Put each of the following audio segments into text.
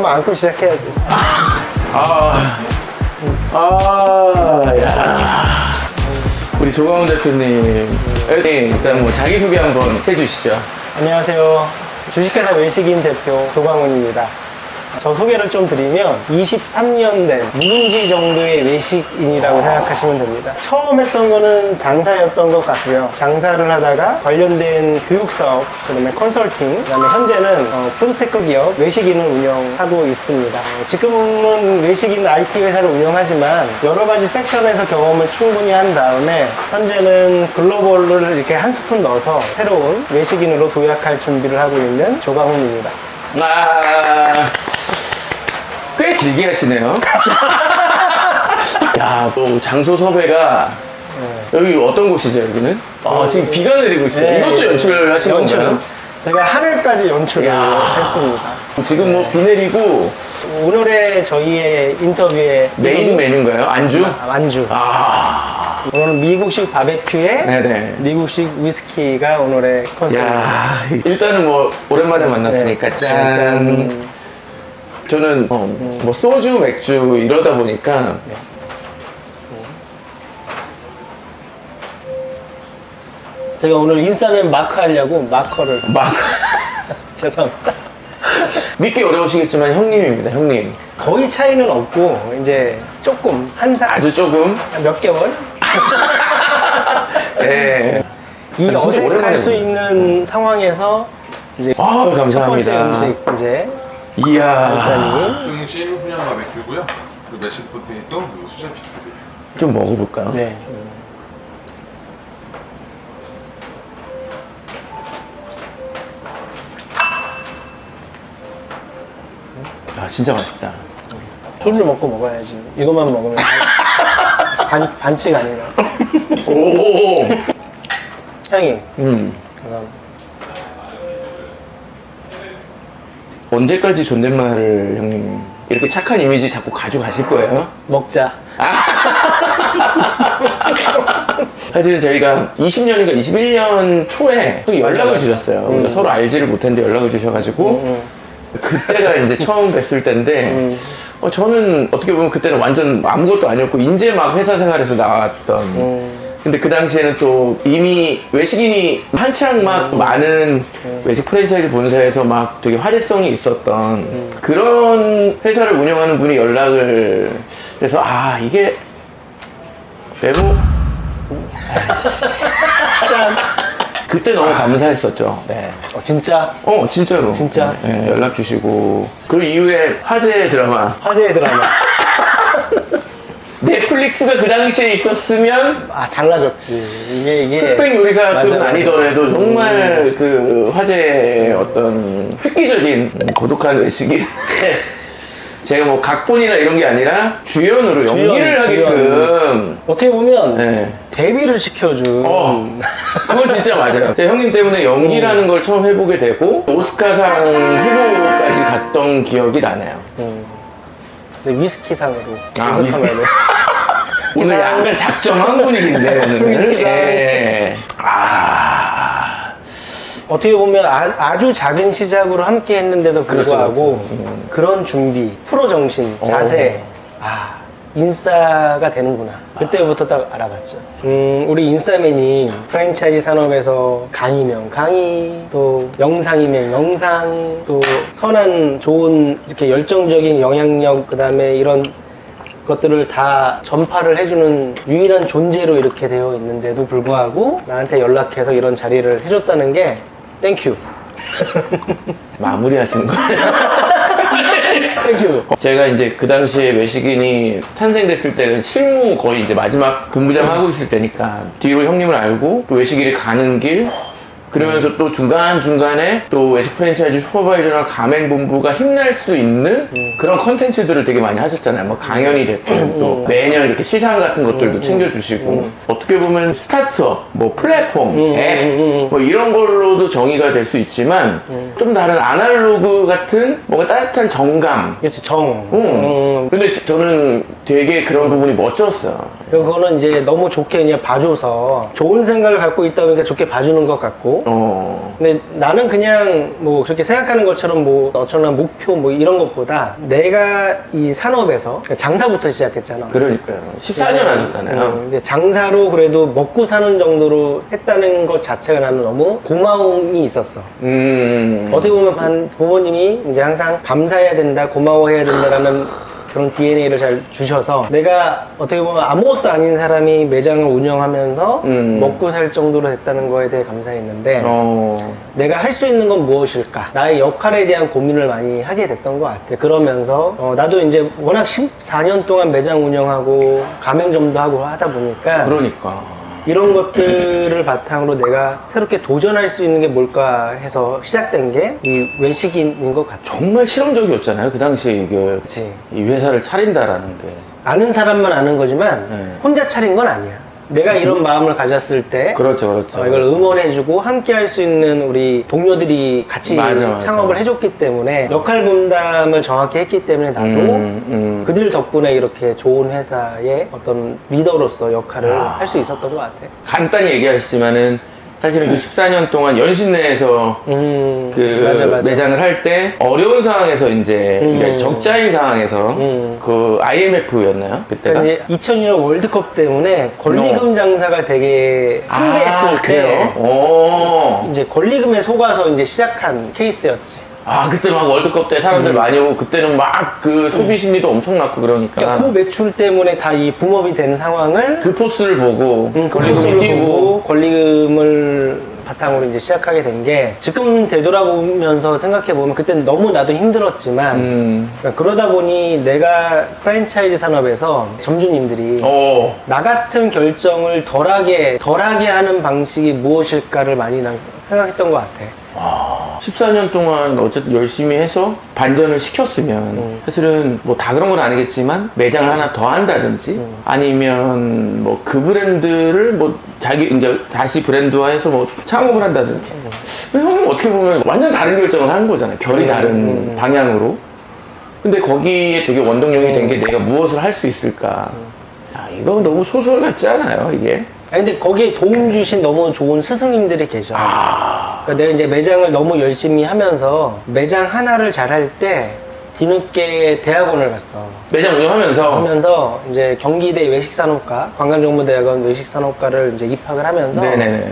한번 안고 시작해야지. 야. 우리 조광훈 대표님, 일단 뭐 자기소개 한번 해주시죠. 안녕하세요. 주식회사 외식인 대표 조광훈입니다. 저 소개를 좀 드리면 23년 된 묵은지 정도의 외식인이라고 생각하시면 됩니다. 처음 했던 거는 장사였던 것 같고요. 장사를 하다가 관련된 교육사업, 그다음에 컨설팅, 그다음에 현재는 푸드테크 기업 외식인을 운영하고 있습니다. 지금은 외식인 IT 회사를 운영하지만 여러 가지 섹션에서 경험을 충분히 한 다음에 현재는 글로벌을 이렇게 한 스푼 넣어서 새로운 외식인으로 도약할 준비를 하고 있는 조광훈입니다. 꽤 길게 하시네요. 야, 또 장소 섭외가 여기 어떤 곳이죠, 여기는? 지금 비가 내리고 있어요. 이것도 연출을 하신 건가요? 제가 하늘까지 연출을 했습니다. 지금 뭐 비 내리고 오늘의 저희의 인터뷰의 메인 메뉴인가요? 안주? 안주. 오늘은 미국식 바베큐에 네네. 미국식 위스키가 오늘의 컨셉입니다. 일단은 뭐 오랜만에 만났으니까 짠. 저는 뭐 소주, 맥주 이러다 보니까 제가 오늘 인스타그램 마커 하려고 마커를 죄송합니다. 믿기 어려우시겠지만 형님입니다, 형님. 거의 차이는 없고 이제 조금 한 살 아주 조금 몇 개월 네. 이 어색할 수 있는 상황에서 이제 감사합니다. 첫 번째 음식 이제 이야. 등심 훈양 바베큐고요. 그리고 메시드 포테이토 그리고 수제 피클. 좀 먹어볼까요? 네. 야, 진짜 맛있다. 술을 먹고 먹어야지. 이것만 먹으면 반칙 아닌가. 오. 향이. 언제까지 존댓말을 형님 이렇게 착한 이미지 자꾸 가져가실 거예요? 먹자. 사실은 저희가 20년인가 21년 초에 또 연락을 주셨어요. 그러니까 서로 알지를 못했는데 연락을 주셔가지고 그때가 이제 처음 뵀을 때인데 저는 어떻게 보면 그때는 완전 아무것도 아니었고 이제 막 회사 생활에서 나왔던 근데 그 당시에는 또 이미 외식인이 한창 막 많은 외식 프랜차이즈 본사에서 막 되게 화제성이 있었던 그런 회사를 운영하는 분이 연락을 해서 이게 메모 짠. 그때 너무 감사했었죠. 네. 진짜? 진짜로. 진짜? 네, 연락 주시고 그 이후에 화제의 드라마 화제의 드라마. 넷플릭스가 그 당시에 있었으면 달라졌지. 이게 흑백 요리사 쪽은 맞아. 아니더라도 정말 그 화제의 어떤 획기적인 고독한 외식이 제가 뭐 각본이나 이런 게 아니라 주연으로 연기를 하게끔 어떻게 보면 네. 데뷔를 시켜준 그건 진짜 맞아요. 제가 형님 때문에 연기라는 걸 처음 해보게 되고 오스카상 후보까지 갔던 기억이 나네요. 위스키상으로 위스키. 오늘 약간 작정한 분위기인데 오늘. 예. 어떻게 보면 아주 작은 시작으로 함께 했는데도 불구하고 그런 준비, 프로 정신, 자세 인싸가 되는구나. 그때부터 딱 알아봤죠. 우리 인싸맨이 프랜차이즈 산업에서 강의면 강의, 또 영상이면 영상, 또 선한 좋은 이렇게 열정적인 영향력, 그 다음에 이런 것들을 다 전파를 해주는 유일한 존재로 이렇게 되어 있는데도 불구하고 나한테 연락해서 이런 자리를 해줬다는 게 땡큐. 마무리하시는 거예요? 땡큐. 제가 이제 그 당시에 외식인이 탄생됐을 때는 실무 거의 이제 마지막 본부장 하고 있을 때니까 뒤로 형님을 알고 또 외식인이 가는 길 그러면서 또 중간중간에 또 외식 프랜차이즈 슈퍼바이저나 가맹본부가 힘날 수 있는 그런 컨텐츠들을 되게 많이 하셨잖아요. 뭐 강연이 됐든 또 매년 이렇게 시상 같은 것들도 챙겨주시고 어떻게 보면 스타트업, 뭐 플랫폼, 앱 뭐 이런 걸로도 정의가 될 수 있지만 좀 다른 아날로그 같은 뭔가 따뜻한 정감 그렇지, 정. 근데 저는 되게 그런 부분이 멋졌어요. 그거는 이제 너무 좋게 그냥 봐줘서 좋은 생각을 갖고 있다 보니까 좋게 봐주는 것 같고 근데 나는 그냥 뭐 그렇게 생각하는 것처럼 뭐 어쩌나 목표 뭐 이런 것보다 내가 이 산업에서 장사부터 시작했잖아. 그러니까요. 14년 하셨잖아요. 이제 장사로 그래도 먹고 사는 정도로 했다는 것 자체가 나는 너무 고마움이 있었어. 어떻게 보면 부모님이 이제 항상 감사해야 된다, 고마워해야 된다라는 그런 DNA를 잘 주셔서 내가 어떻게 보면 아무것도 아닌 사람이 매장을 운영하면서 먹고 살 정도로 됐다는 거에 대해 감사했는데 내가 할 수 있는 건 무엇일까? 나의 역할에 대한 고민을 많이 하게 됐던 것 같아. 그러면서 나도 이제 워낙 14년 동안 매장 운영하고 가맹점도 하고 하다 보니까 그러니까. 이런 것들을 바탕으로 내가 새롭게 도전할 수 있는 게 뭘까 해서 시작된 게 이 외식인인 것 같아. 정말 실험적이었잖아요. 그 당시에 이게 그치. 이 회사를 차린다라는 게. 아는 사람만 아는 거지만 혼자 차린 건 아니야. 내가 이런 마음을 가졌을 때 그렇죠. 이걸 응원해주고 함께 할 수 있는 우리 동료들이 같이 맞아. 창업을 해줬기 때문에 역할 분담을 정확히 했기 때문에 나도 그들 덕분에 이렇게 좋은 회사의 어떤 리더로서 역할을 할 수 있었던 것 같아. 간단히 얘기하시지만은 사실은 그 14년 동안 연신 내에서 맞아. 매장을 할 때 어려운 상황에서 이제 적자인 상황에서 그 IMF였나요? 그때가? 그러니까 이제 2002년 월드컵 때문에 권리금 장사가 되게 풍부했을 때 그래요? 이제 권리금에 속아서 이제 시작한 케이스였지. 그때 막 월드컵 때 사람들 많이 오고 그때는 막 그 소비 심리도 엄청났고 그러니까 그 매출 때문에 다 이 붐업이 된 상황을 그 포스를 보고 권리금을 권리금을 띄우고 보고 권리금을 바탕으로 이제 시작하게 된 게 지금 되돌아보면서 생각해보면 그때는 너무 나도 힘들었지만 그러니까 그러다 보니 내가 프랜차이즈 산업에서 점주님들이 나 같은 결정을 덜하게 하는 방식이 무엇일까를 많이 난 생각했던 것 같아. 14년 동안 어쨌든 열심히 해서 반전을 시켰으면 사실은 뭐 다 그런 건 아니겠지만 매장을 하나 더 한다든지 아니면 뭐 그 브랜드를 뭐 자기 이제 다시 브랜드화해서 뭐 창업을 한다든지 형님 어떻게 보면 완전 다른 결정을 한 거잖아요. 결이 다른 방향으로. 근데 거기에 되게 원동력이 된 게 내가 무엇을 할 수 있을까. 이거 너무 소설 같지 않아요, 이게? 근데 거기에 도움 주신 너무 좋은 스승님들이 계셔. 그러니까 내가 이제 매장을 너무 열심히 하면서 매장 하나를 잘할 때 뒤늦게 대학원을 갔어. 매장 운영하면서 이제 경기대 외식산업과 관광정보대학원 외식산업과를 이제 입학을 하면서 네네네.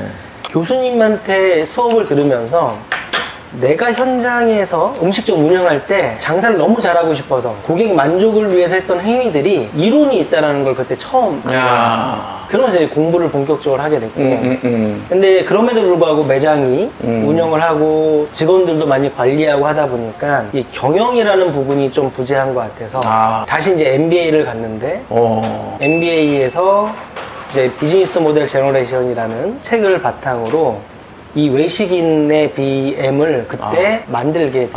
교수님한테 수업을 들으면서 내가 현장에서 음식점 운영할 때 장사를 너무 잘하고 싶어서 고객 만족을 위해서 했던 행위들이 이론이 있다는 걸 그때 처음 그러면서 이제 공부를 본격적으로 하게 됐고 근데 그럼에도 불구하고 매장이 운영을 하고 직원들도 많이 관리하고 하다 보니까 이 경영이라는 부분이 좀 부재한 것 같아서 다시 이제 MBA를 갔는데 MBA에서 이제 비즈니스 모델 제너레이션이라는 책을 바탕으로 이 외식인의 BM을 그때 만들게 됐지.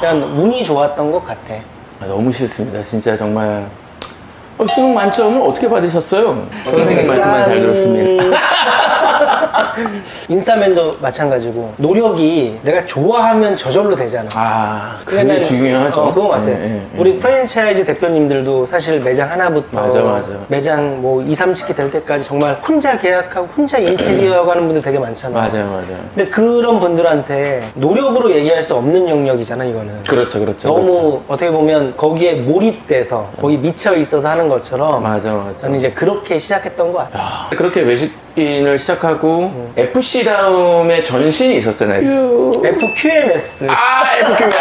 그냥 운이 좋았던 것 같아. 너무 싫습니다. 진짜 정말. 수능 만점을 어떻게 받으셨어요? 선생님 말씀만 잘 들었습니다. 인싸맨도 마찬가지고 노력이 내가 좋아하면 저절로 되잖아. 그게 중요하죠. 그거 같아. 우리 프랜차이즈 대표님들도 사실 매장 하나부터 맞아. 매장 뭐 2, 30기 될 때까지 정말 혼자 계약하고 혼자 인테리어 하는 분들 되게 많잖아. 맞아요. 근데 그런 분들한테 노력으로 얘기할 수 없는 영역이잖아, 이거는. 그렇죠. 너무 어떻게 보면 거기에 몰입돼서 거기 미쳐 있어서 하는 것처럼 맞아. 저는 이제 그렇게 시작했던 것 같아. 그렇게 외식인을 시작하고 FC 다음에 전신이 있었잖아요. FQMS. FQMS.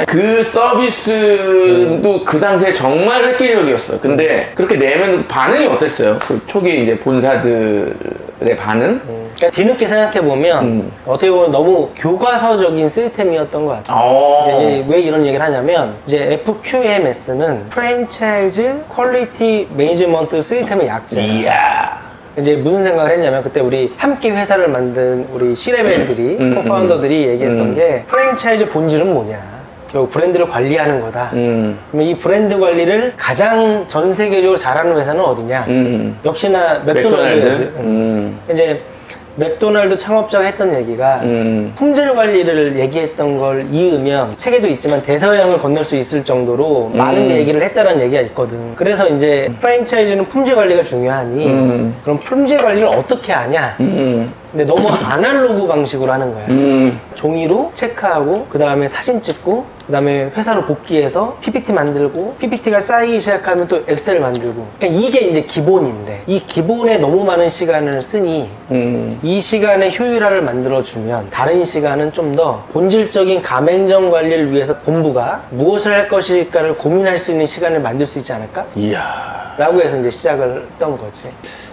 그 서비스도 그 당시에 정말 획기적이었어. 근데 그렇게 내면 반응이 어땠어요? 그 초기 이제 본사들의 반응? 그러니까 뒤늦게 생각해보면 어떻게 보면 너무 교과서적인 시스템이었던 것 같아요. 이제 왜 이런 얘기를 하냐면 이제 FQMS는 프랜차이즈 퀄리티 매니지먼트 시스템의 약자예요. 이야. 이제 무슨 생각을 했냐면 그때 우리 함께 회사를 만든 우리 C레벨들이 코파운더들이 얘기했던 게 프랜차이즈 본질은 뭐냐. 결국 브랜드를 관리하는 거다. 그러면 이 브랜드 관리를 가장 전 세계적으로 잘하는 회사는 어디냐? 역시나 맥도날드. 이제 맥도날드 창업자가 했던 얘기가 품질 관리를 얘기했던 걸 이으면 책에도 있지만 대서양을 건널 수 있을 정도로 많은 얘기를 했다는 얘기가 있거든. 그래서 이제 프랜차이즈는 품질 관리가 중요하니 그럼 품질 관리를 어떻게 하냐? 근데 너무 아날로그 방식으로 하는 거야. 종이로 체크하고 그 다음에 사진 찍고 그 다음에 회사로 복귀해서 PPT 만들고 PPT가 쌓이기 시작하면 또 엑셀 만들고 그러니까 이게 이제 기본인데 이 기본에 너무 많은 시간을 쓰니 이 시간에 효율화를 만들어주면 다른 시간은 좀 더 본질적인 가맹점 관리를 위해서 본부가 무엇을 할 것일까를 고민할 수 있는 시간을 만들 수 있지 않을까? 이야. 라고 해서 이제 시작을 했던 거지.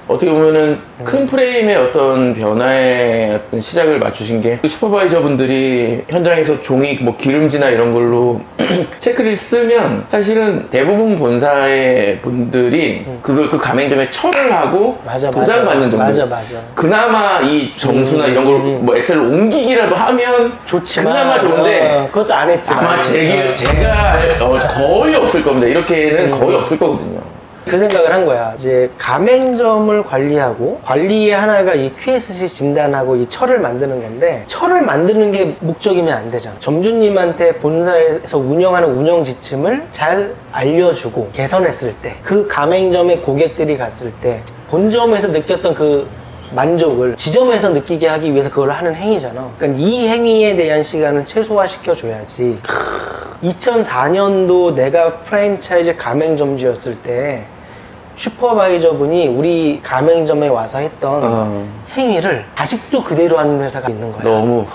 어떻게 보면은 큰 프레임의 어떤 변화의 어떤 시작을 맞추신 게 슈퍼바이저 분들이 현장에서 종이 뭐 기름지나 이런 걸로 체크를 쓰면 사실은 대부분 본사의 분들이 그걸 그 가맹점에 처리를 하고 맞아, 도장받는 정도. 맞아. 그나마 이 정수나 이런 걸 뭐 엑셀로 옮기기라도 하면 좋지만 그나마 좋은데 그것도 안 했지. 아마 제가 거의 없을 겁니다. 이렇게는 거의 없을 거거든요. 그 생각을 한 거야. 이제 가맹점을 관리하고 관리의 하나가 이 QSC 진단하고 이 철을 만드는 건데 철을 만드는 게 목적이면 안 되잖아. 점주님한테 본사에서 운영하는 운영 지침을 잘 알려주고 개선했을 때 그 가맹점에 고객들이 갔을 때 본점에서 느꼈던 그 만족을 지점에서 느끼게 하기 위해서 그걸 하는 행위잖아. 그러니까 이 행위에 대한 시간을 최소화시켜 줘야지. 2004년도 내가 프랜차이즈 가맹점주였을 때 슈퍼바이저 분이 우리 가맹점에 와서 했던 행위를 아직도 그대로 하는 회사가 있는 거야. 너무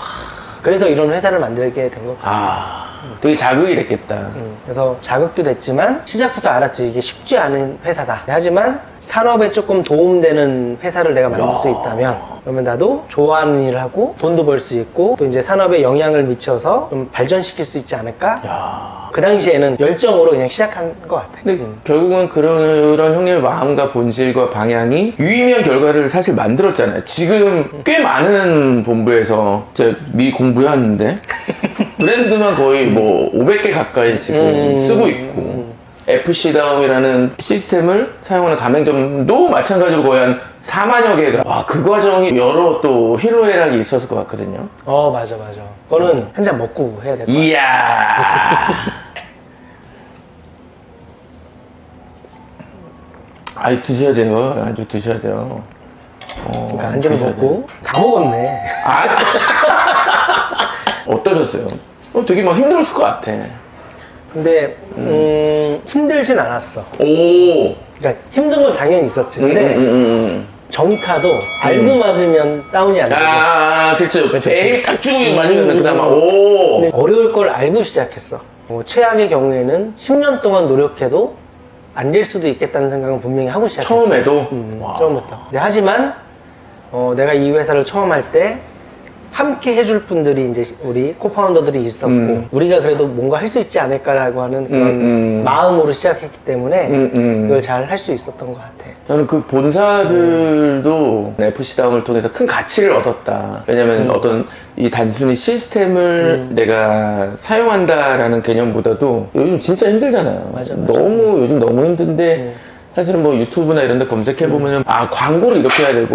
그래서 이런 회사를 만들게 된 것 같아. 되게 자극이 됐겠다. 그래서 자극도 됐지만 시작부터 알았지. 이게 쉽지 않은 회사다. 하지만 산업에 조금 도움되는 회사를 내가 만들 수 있다면 그러면 나도 좋아하는 일을 하고 돈도 벌 수 있고 또 이제 산업에 영향을 미쳐서 좀 발전시킬 수 있지 않을까? 그 당시에는 열정으로 그냥 시작한 것 같아. 근데 결국은 그런 형님의 마음과 본질과 방향이 유의미한 결과를 사실 만들었잖아요. 지금 꽤 많은 본부에서 제가 미리 공부해왔는데 브랜드만 거의 뭐 500개 가까이 지금 쓰고 있고 FC다움이라는 시스템을 사용하는 가맹점도 마찬가지로 거의 한 4만여 개가 그 과정이 여러 또 희로애락이 있었을 것 같거든요. 맞아. 그거는 한 잔 먹고 해야 될 것 같아. 이야. 아이 드셔야 돼요. 안주 드셔야 돼요. 그러니까 안주를 먹고 다 먹었네. 어떠셨어요? 되게 막 힘들었을 것 같아. 근데 힘들진 않았어. 오. 그러니까 힘든 건 당연히 있었지. 근데 정타도 알고 맞으면 다운이 안 되죠. 그렇죠. 에임 딱 주고 맞으면 그나마 오. 근데 어려울 걸 알고 시작했어. 최악의 경우에는 10년 동안 노력해도 안 될 수도 있겠다는 생각은 분명히 하고 시작했어. 처음에도? 처음부터. 근데 하지만 내가 이 회사를 처음 할 때 함께 해줄 분들이 이제 우리 코파운더들이 있었고 우리가 그래도 뭔가 할 수 있지 않을까라고 하는 그런 마음으로 시작했기 때문에 그걸 잘 할 수 있었던 것 같아. 저는 그 본사들도 FC다움을 통해서 큰 가치를 얻었다. 왜냐면 어떤 이 단순히 시스템을 내가 사용한다라는 개념보다도 요즘 진짜 힘들잖아요. 맞아. 요즘 너무 힘든데 사실은 뭐 유튜브나 이런 데 검색해보면은 광고를 이렇게 해야 되고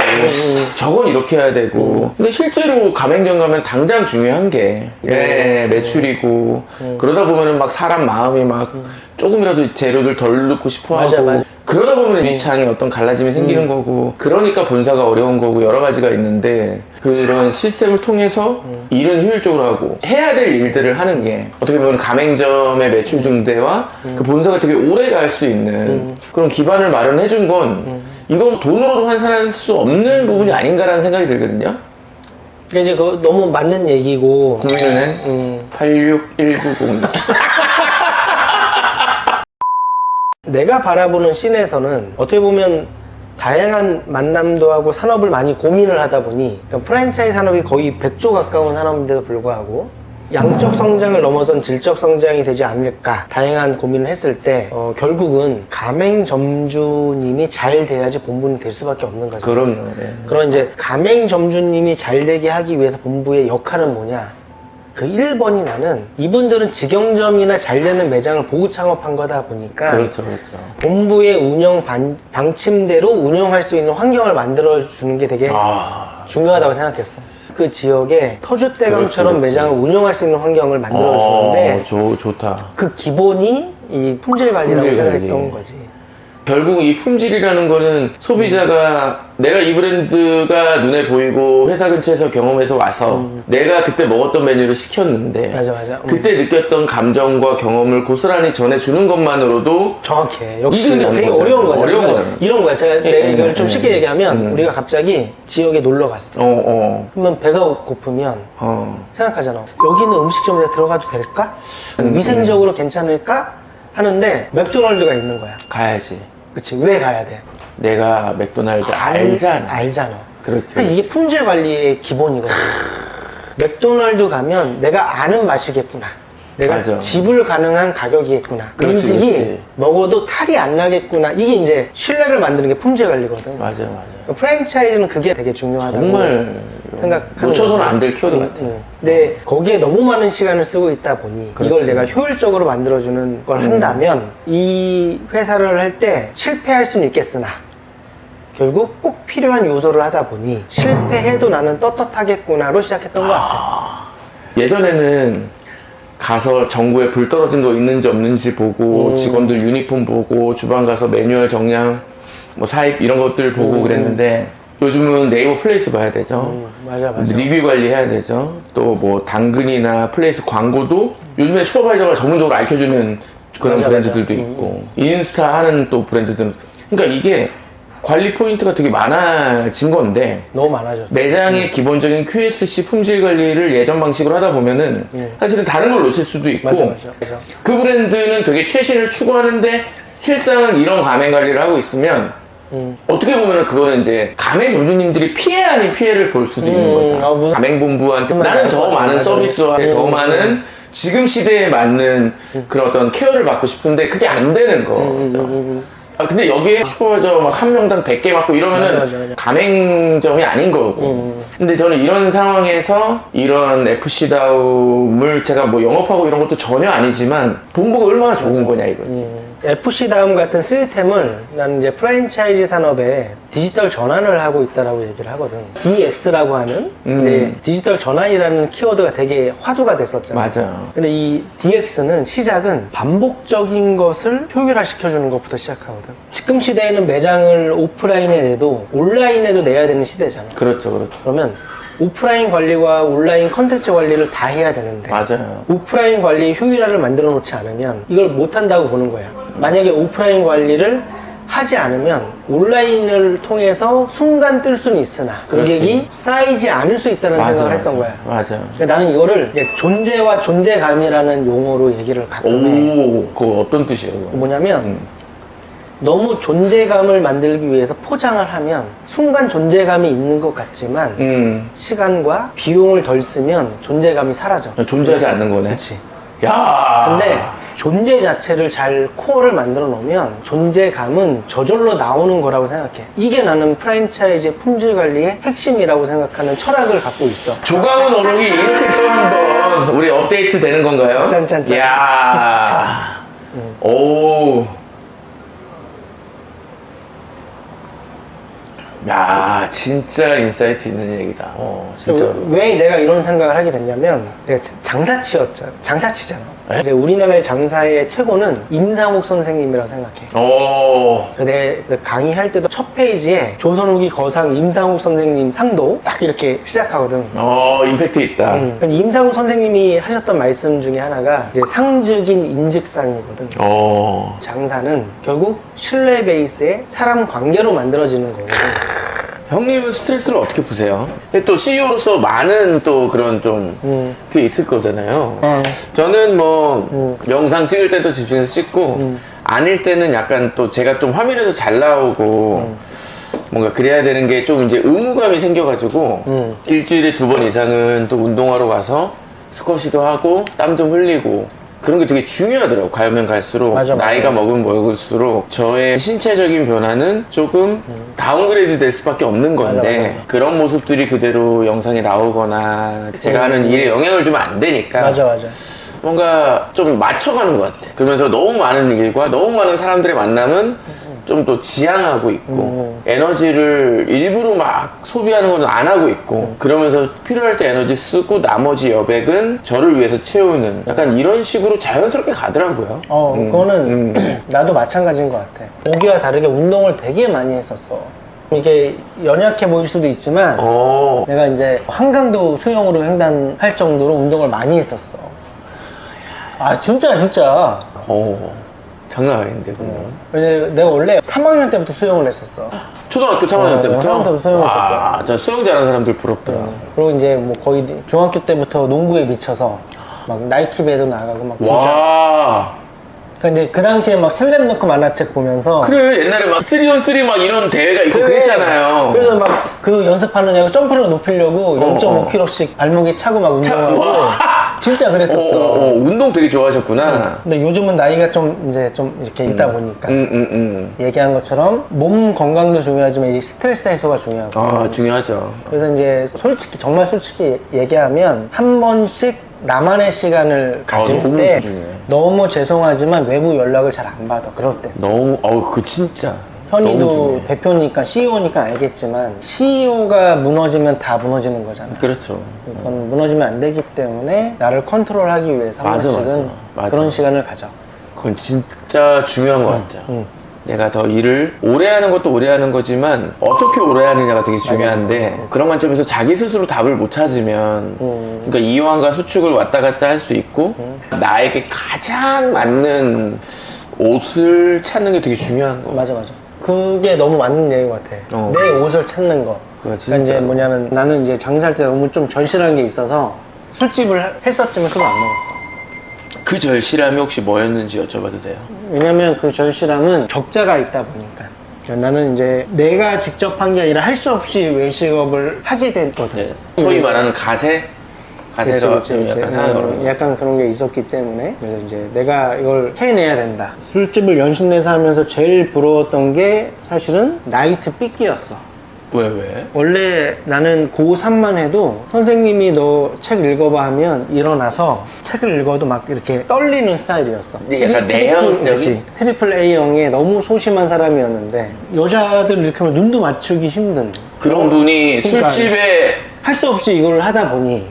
저건 이렇게 해야 되고 근데 실제로 가맹점 가면 당장 중요한 게 매출이고 그러다 보면은 막 사람 마음이 막 조금이라도 재료들 덜 넣고 싶어 하고 맞아. 그러다 보면 위창에 어떤 갈라짐이 생기는 거고 그러니까 본사가 어려운 거고 여러 가지가 있는데 그런 시스템을 통해서 일은 효율적으로 하고 해야 될 일들을 하는 게 어떻게 보면 가맹점의 매출 증대와 그 본사가 되게 오래 갈 수 있는 그런 기반을 마련해 준 건 이건 돈으로도 환산할 수 없는 부분이 아닌가라는 생각이 들거든요. 그러니까 이제 그거 너무 맞는 얘기고 국민은행 86190 내가 바라보는 씬에서는 어떻게 보면 다양한 만남도 하고 산업을 많이 고민을 하다 보니 그러니까 프랜차이즈 산업이 거의 100조 가까운 산업인데도 불구하고 양적 성장을 넘어선 질적 성장이 되지 않을까 다양한 고민을 했을 때 결국은 가맹점주님이 잘 돼야지 본부는 될 수밖에 없는 거죠. 그럼요. 네. 그럼 이제 가맹점주님이 잘 되게 하기 위해서 본부의 역할은 뭐냐? 그 1번이 나는 이분들은 직영점이나 잘 되는 매장을 보고 창업한 거다 보니까 그렇죠. 본부의 운영 방침대로 운영할 수 있는 환경을 만들어 주는 게 되게 중요하다고 생각했어. 그 지역에 터줏대감처럼 그렇지. 매장을 운영할 수 있는 환경을 만들어주는데 좋다. 그 기본이 이 품질 관리라고 품질 관리. 생각했던 거지. 결국 이 품질이라는 거는 소비자가 내가 이 브랜드가 눈에 보이고 회사 근처에서 경험해서 와서 내가 그때 먹었던 메뉴를 시켰는데 맞아. 그때 느꼈던 감정과 경험을 고스란히 전해주는 것만으로도 정확해. 역시 이게 되게 거잖아. 어려운 거잖아. 어려운 그러니까 거잖아. 이런 거야. 제가 내가 이걸 좀 예, 쉽게 예. 얘기하면 우리가 갑자기 지역에 놀러 갔어. 그러면 배가 고프면 생각하잖아. 여기는 음식점 내가 들어가도 될까? 위생적으로 괜찮을까? 하는데 맥도날드가 있는 거야. 가야지. 그치? 왜 가야 돼? 내가 맥도날드 알잖아. 알잖아. 그렇지. 그러니까 이게 품질 관리의 기본이거든. 맥도날드 가면 내가 아는 맛이겠구나. 내가 맞아. 지불 가능한 가격이겠구나. 그렇지, 음식이 그렇지. 먹어도 탈이 안 나겠구나. 이게 이제 신뢰를 만드는 게 품질 관리거든. 맞아. 프랜차이즈는 그게 되게 중요하다고 정말 생각하는 놓쳐서는 거지. 안 될 키워드 같아. 근데 거기에 너무 많은 시간을 쓰고 있다 보니 그렇지. 이걸 내가 효율적으로 만들어주는 걸 한다면 이 회사를 할 때 실패할 수는 있겠으나 결국 꼭 필요한 요소를 하다 보니 실패해도 나는 떳떳하겠구나로 시작했던 것 같아. 예전에는 가서 전구에 불 떨어진 거 있는지 없는지 보고 직원들 유니폼 보고 주방 가서 매뉴얼 정량 뭐 사입 이런 것들 보고 그랬는데 요즘은 네이버 플레이스 봐야 되죠. 맞아. 리뷰 관리해야 되죠. 또 뭐 당근이나 플레이스 광고도 요즘에 슈퍼바이저가 전문적으로 알려주는 그런 맞아, 브랜드들도 있고 인스타 하는 또 브랜드들. 그러니까 이게 관리 포인트가 되게 많아진 건데 너무 많아졌어. 매장의 기본적인 QSC 품질 관리를 예전 방식으로 하다 보면은 사실은 다른 걸 놓칠 수도 있고 맞아. 그 브랜드는 되게 최신을 추구하는데 실상은 이런 가맹 관리를 하고 있으면 어떻게 보면은 그거는 이제 가맹 점주님들이 피해 아닌 피해를 볼 수도 있는 거다. 무슨- 가맹본부한테 맞아, 나는 더 맞아, 많은 맞아. 서비스와 더 많은 지금 시대에 맞는 그런 어떤 케어를 받고 싶은데 그게 안 되는 거죠. 근데 여기에 슈퍼바이저 막 한 명당 100개 맞고 이러면은 맞아. 가맹점이 아닌 거고. 근데 저는 이런 상황에서 이런 FC다움을 제가 뭐 영업하고 이런 것도 전혀 아니지만 본부가 얼마나 좋은 거냐 이거지. FC 다음 같은 시스템을 나는 이제 프랜차이즈 산업에 디지털 전환을 하고 있다라고 얘기를 하거든. DX라고 하는 근데 디지털 전환이라는 키워드가 되게 화두가 됐었잖아. 맞아. 근데 이 DX는 시작은 반복적인 것을 효율화 시켜주는 것부터 시작하거든. 지금 시대에는 매장을 오프라인에 내도 온라인에도 내야 되는 시대잖아. 그렇죠. 그러면 오프라인 관리와 온라인 컨텐츠 관리를 다 해야 되는데 맞아요. 오프라인 관리 효율화를 만들어 놓지 않으면 이걸 못한다고 보는 거야. 만약에 오프라인 관리를 하지 않으면 온라인을 통해서 순간 뜰 수는 있으나 고객이 쌓이지 않을 수 있다는 생각을 했던 거야. 맞아. 그러니까 나는 이거를 이제 존재와 존재감이라는 용어로 얘기를 가끔 해. 오, 그거 어떤 뜻이에요? 그거? 뭐냐면 너무 존재감을 만들기 위해서 포장을 하면 순간 존재감이 있는 것 같지만 시간과 비용을 덜 쓰면 존재감이 사라져. 존재하지 않는 거네. 그렇지. 야. 근데 존재 자체를 잘 코어를 만들어 놓으면 존재감은 저절로 나오는 거라고 생각해. 이게 나는 프랜차이즈 품질 관리의 핵심이라고 생각하는 철학을 갖고 있어. 조강훈 어록이 이렇게 또 한 번 우리 업데이트 되는 건가요? 짠. 야. 오. 야, 진짜 인사이트 있는 얘기다. 진짜. 왜 내가 이런 생각을 하게 됐냐면 내가 장사치잖아. 이제 우리나라의 장사의 최고는 임상옥 선생님이라고 생각해. 오. 내 강의할 때도 첫 페이지에 조선후기 거상 임상욱 선생님 상도 딱 이렇게 시작하거든. 임팩트 있다. 임상욱 선생님이 하셨던 말씀 중에 하나가 이제 상즉인 인즉상이거든. 장사는 결국 신뢰 베이스의 사람 관계로 만들어지는 거거든. 형님은 스트레스를 어떻게 푸세요? 근데 또 CEO로서 많은 또 그런 좀 그게 있을 거잖아요. 저는 뭐 영상 찍을 때도 집중해서 찍고 아닐 때는 약간 또 제가 좀 화면에서 잘 나오고 뭔가 그래야 되는 게 좀 이제 의무감이 생겨가지고 일주일에 2번 이상은 또 운동하러 가서 스쿼시도 하고 땀 좀 흘리고 그런 게 되게 중요하더라고. 가면 갈수록 맞아. 나이가 먹으면 먹을수록 저의 신체적인 변화는 조금 다운그레이드 될 수밖에 없는 건데 맞아. 그런 모습들이 그대로 영상에 나오거나 제가 하는 일에 영향을 주면 안 되니까 맞아. 뭔가 좀 맞춰가는 것 같아. 그러면서 너무 많은 일과 너무 많은 사람들의 만남은 좀 더 지양하고 있고 에너지를 일부러 막 소비하는 건 안 하고 있고 그러면서 필요할 때 에너지 쓰고 나머지 여백은 저를 위해서 채우는 약간 이런 식으로 자연스럽게 가더라고요. 그거는 나도 마찬가지인 것 같아. 보기와 다르게 운동을 되게 많이 했었어. 이게 연약해 보일 수도 있지만 내가 이제 한강도 수영으로 횡단할 정도로 운동을 많이 했었어. 아 진짜 장난 아닌데 그건. 왜냐면 내가 원래 3학년 때부터 수영을 했었어. 초등학교 3학년 때부터? 3학년 때부터 수영했었어. 아, 저 수영 잘하는 사람들 부럽더라. 그리고 이제 뭐 거의 중학교 때부터 농구에 미쳐서 막 나이키배도 나가고 막 진짜. 와. 근데 그 당시에 막 슬램덩크 만화책 보면서 그래 옛날에 막 3on3 막 이런 대회가 있고 그랬잖아요. 그래서 막 그 연습하는 애가 점프를 높이려고 0.5kg씩 발목에 차고 막 운동하고 진짜 그랬었어. 운동 되게 좋아하셨구나. 근데 요즘은 나이가 좀 이제 좀 이렇게 있다 보니까 얘기한 것처럼 몸 건강도 중요하지만 이 스트레스 해소가 중요하고. 아 중요하죠. 그래서 이제 솔직히 정말 솔직히 얘기하면 한 번씩 나만의 시간을 가질 너무 때 소중해. 너무 죄송하지만 외부 연락을 잘 안 받아. 그럴 때. 너무 그 진짜. 너무 현이도 중요해. 대표니까 CEO니까 알겠지만 CEO가 무너지면 다 무너지는 거잖아. 그렇죠. 그건 무너지면 안 되기 때문에 나를 컨트롤하기 위해서 한 맞아, 번씩은 맞아. 그런 시간을 가져. 그건 진짜 중요한 것 같아요. 내가 더 일을 오래 하는 것도 오래 하는 거지만 어떻게 오래 하느냐가 되게 중요한데 그런 관점에서 자기 스스로 답을 못 찾으면 그러니까 이완과 수축을 왔다 갔다 할 수 있고 나에게 가장 맞는 옷을 찾는 게 되게 중요한 거. 맞아. 그게 너무 맞는 얘기인 것 같아. 내 옷을 찾는 거. 그거 그러니까 이제 진짜로. 뭐냐면 나는 이제 장사할 때 너무 좀 절실한 게 있어서 술집을 했었지만 술을 안 먹었어. 그 절실함이 혹시 뭐였는지 여쭤봐도 돼요? 왜냐면 그 절실함은 적자가 있다 보니까. 그러니까 나는 이제 내가 직접 한 게 아니라 할 수 없이 외식업을 하게 됐거든. 네. 소위 말하는 가세? 가세가 좀 약간 상하는 거예요. 약간 그런 게 있었기 때문에 그래서 이제 내가 이걸 해내야 된다. 술집을 연신내서 하면서 제일 부러웠던 게 사실은 나이트 삐끼였어. 왜? 원래 나는 고3만 해도 선생님이 너 책 읽어봐 하면 일어나서 책을 읽어도 막 이렇게 떨리는 스타일이었어. 약간 내향적인? 트리플 A형에 너무 소심한 사람이었는데 여자들 이렇게 하면 눈도 맞추기 힘든 그런 분이 그러니까 술집에 할 수 없이 이걸 하다 보니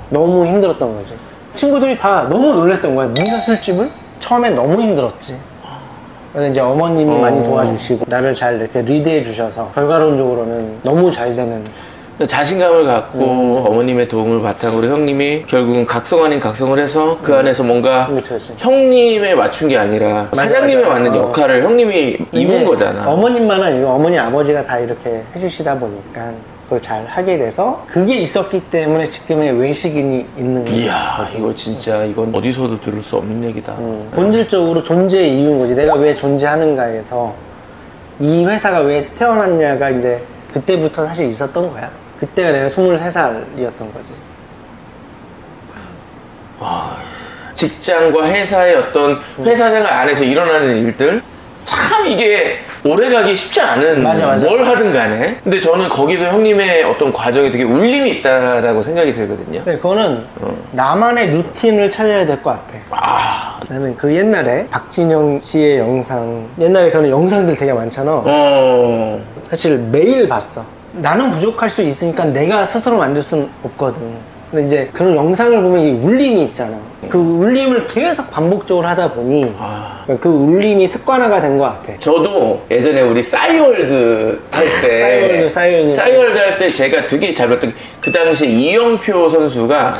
너무 힘들었던 거지. 친구들이 다 너무 놀랬던 거야. 네가 술집을? 처음엔 너무 힘들었지. 그래서 이제 어머님이 많이 도와주시고 나를 잘 이렇게 리드해 주셔서 결과론적으로는 너무 잘 되는. 자신감을 갖고 어머님의 도움을 바탕으로 형님이 결국은 각성 아닌 각성을 해서 그 안에서 뭔가 그렇지. 형님에 맞춘 게 아니라 사장님에 맞아. 맞는 역할을 형님이 입은 이제 거잖아. 어머님만 아니고 어머니 아버지가 다 이렇게 해주시다 보니까 그걸 잘 하게 돼서 그게 있었기 때문에 지금의 외식인이 있는 이야 거지. 이거 진짜 이건 어디서도 들을 수 없는 얘기다. 본질적으로 존재의 이유인 거지. 내가 왜 존재하는가에서 이 회사가 왜 태어났냐가 이제 그때부터 사실 있었던 거야. 그때가 내가 23살이었던 거지. 직장과 회사의 어떤 회사 생활 안에서 일어나는 일들 참 이게 오래가기 쉽지 않은 맞아. 뭘 하든 간에 근데 저는 거기서 형님의 어떤 과정에 되게 울림이 있다라고 생각이 들거든요. 근데 그거는 나만의 루틴을 찾아야 될 것 같아. 나는 그 옛날에 박진영 씨의 영상, 옛날에 그런 영상들 되게 많잖아. 사실 매일 봤어. 나는 부족할 수 있으니까 내가 스스로 만들 수는 없거든. 근데 이제 그런 영상을 보면 이 울림이 있잖아. 그 울림을 계속 반복적으로 하다 보니 그 울림이 습관화가 된 것 같아. 저도 예전에 우리 싸이월드 할 때 싸이월드. 할 때 제가 되게 잘 봤던 게 그 당시에 이영표 선수가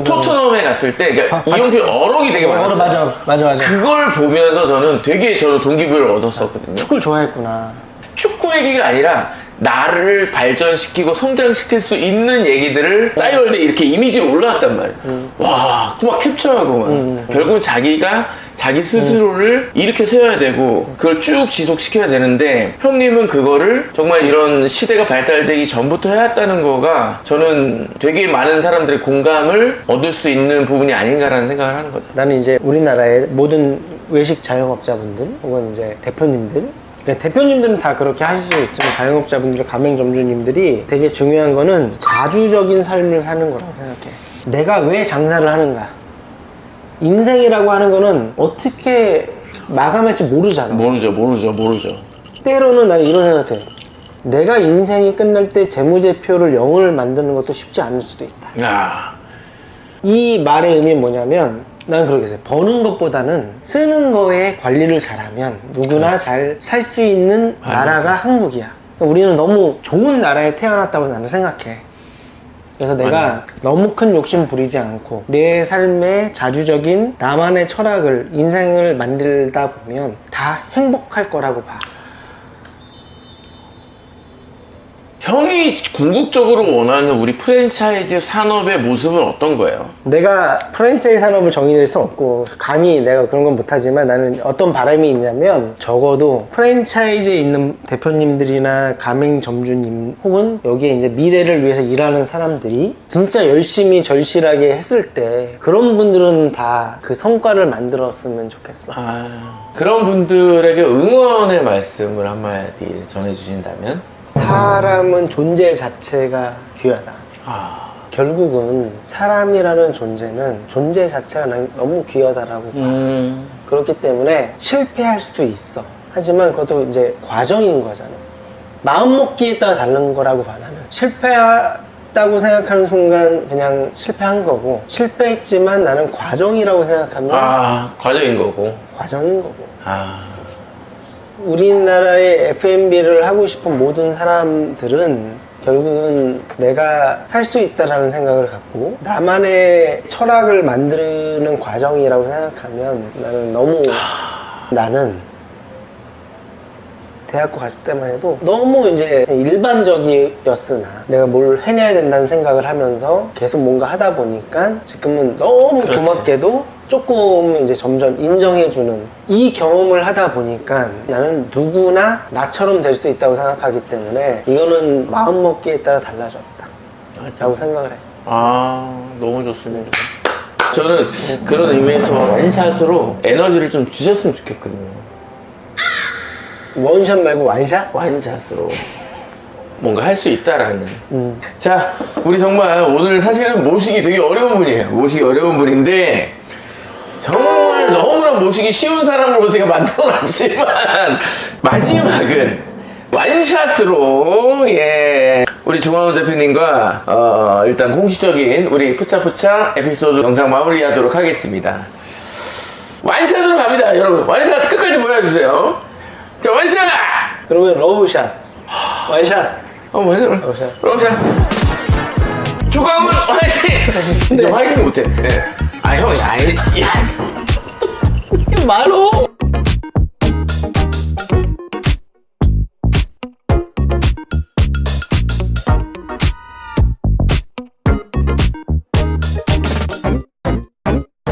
토트넘에 갔을 때 그러니까 이영표 어록이 되게 많았어요. 맞아. 그걸 보면서 저도 동기부여를 얻었었거든요. 축구를 좋아했구나. 축구 얘기가 아니라 나를 발전시키고 성장시킬 수 있는 얘기들을 싸이월드에 이렇게 이미지로 올라왔단 말이에요. 와, 그 막 캡처하고 막. 결국은 자기가 자기 스스로를 이렇게 세워야 되고 그걸 쭉 지속시켜야 되는데 형님은 그거를 정말 이런 시대가 발달되기 전부터 해왔다는 거가 저는 되게 많은 사람들의 공감을 얻을 수 있는 부분이 아닌가라는 생각을 하는 거죠. 나는 이제 우리나라의 모든 외식 자영업자분들 혹은 이제 대표님들, 그러니까 대표님들은 다 그렇게 하실 수 있지만 자영업자분들, 가맹점주님들이 되게 중요한 거는 자주적인 삶을 사는 거라고 생각해. 내가 왜 장사를 하는가. 인생이라고 하는 거는 어떻게 마감할지 모르잖아. 모르죠. 때로는 나는 이런 생각해. 내가 인생이 끝날 때 재무제표를 0을 만드는 것도 쉽지 않을 수도 있다. 야, 이 말의 의미는 뭐냐면 난 그렇게 생각해. 버는 것보다는 쓰는 거에 관리를 잘하면 누구나 잘 살 수 있는 나라가 한국이야. 우리는 너무 좋은 나라에 태어났다고 나는 생각해. 그래서 내가 너무 큰 욕심 부리지 않고 내 삶의 자주적인 나만의 철학을, 인생을 만들다 보면 다 행복할 거라고 봐. 형이 궁극적으로 원하는 우리 프랜차이즈 산업의 모습은 어떤 거예요? 내가 프랜차이즈 산업을 정의낼 수 없고 감히 내가 그런 건 못하지만 나는 어떤 바람이 있냐면 적어도 프랜차이즈에 있는 대표님들이나 가맹점주님 혹은 여기에 이제 미래를 위해서 일하는 사람들이 진짜 열심히 절실하게 했을 때 그런 분들은 다 그 성과를 만들었으면 좋겠어. 그런 분들에게 응원의 말씀을 한마디 전해주신다면? 사람은 존재 자체가 귀하다. 결국은 사람이라는 존재는 존재 자체가 너무 귀하다라고 봐. 그렇기 때문에 실패할 수도 있어. 하지만 그것도 이제 과정인 거잖아. 마음먹기에 따라 다른 거라고 봐. 나는 실패했다고 생각하는 순간 그냥 실패한 거고, 실패했지만 나는 과정이라고 생각하면 과정인 거고. 과정인 거고. 우리나라의 F&B를 하고 싶은 모든 사람들은 결국은 내가 할 수 있다라는 생각을 갖고 나만의 철학을 만드는 과정이라고 생각하면 나는 대학교 갔을 때만 해도 너무 이제 일반적이었으나 내가 뭘 해내야 된다는 생각을 하면서 계속 뭔가 하다 보니까 지금은 너무 그렇지. 고맙게도 조금 이제 점점 인정해주는 이 경험을 하다 보니까 나는 누구나 나처럼 될 수 있다고 생각하기 때문에 이거는 마음먹기에 따라 달라졌다 라고 생각을 해. 너무 좋습니다. 저는 그런 의미에서 원샷으로 에너지를 좀 주셨으면 좋겠거든요. 원샷 말고 완샷? 완샷으로 뭔가 할 수 있다라는. 자, 우리 정말 오늘 사실은 모시기 되게 어려운 분이에요. 모시기 어려운 분인데 정말 너무나 모시기 쉬운 사람으로 제가 만들어놨지만 마지막은 완샷으로 우리 조광훈 대표님과 일단 공식적인 우리 푸차푸차 에피소드 영상 마무리하도록 하겠습니다. 완샷으로 갑니다, 여러분. 완샷 끝까지 보여주세요. 자, 완샷! 그러면 러브샷 완샷 완샷. 러브샷. 조광훈 화이팅! 이제 화이팅 못해. 네. 형이 말로